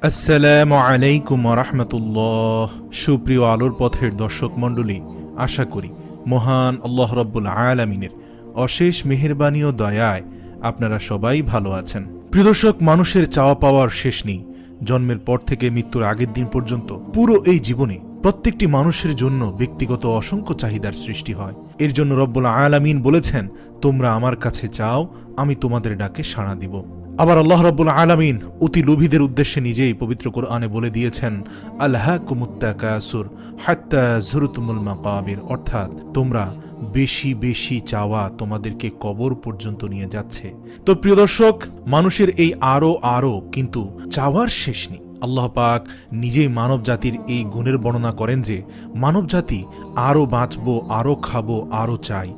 আসসালামু আলাইকুম রাহমাতুল্লাহ। সুপ্রিয় আলোর পথের দর্শক মণ্ডলী, আশা করি মহান আল্লাহ রাব্বুল আলামিনের অশেষ মেহেরবানি ও দয়ায় আপনারা সবাই ভালো আছেন। প্রিয় দর্শক, মানুষের চাওয়া পাওয়ার শেষ নেই। জন্মের পর থেকে মৃত্যুর আগের দিন পর্যন্ত পুরো এই জীবনে প্রত্যেকটি মানুষের জন্য ব্যক্তিগত অসংখ্য চাহিদার সৃষ্টি হয়। এর জন্য রব্বুল আলামিন বলেছেন, তোমরা আমার কাছে চাও, আমি তোমাদের ডাকে সাড়া দিব। আবার আল্লাহ রাব্বুল আলামিন অতি লোভীদের উদ্দেশ্যে নিজেই পবিত্র কোরআনে বলে দিয়েছেন, আলহাকুমুত তাকাসুর হাত্তা যুরতুমুল মাকাবির, অর্থাৎ তোমরা বেশি বেশি চাওয়া তোমাদেরকে কবর পর্যন্ত নিয়ে যাচ্ছে। তো প্রিয় দর্শক, মানুষের এই আরো কিন্তু চাওয়ার শেষ নেই। আল্লাহ পাক নিজেই মানব জাতির এই গুণের বর্ণনা করেন যে মানব জাতি আরো বাঁচবো, আরো খাবো, আরো চাই।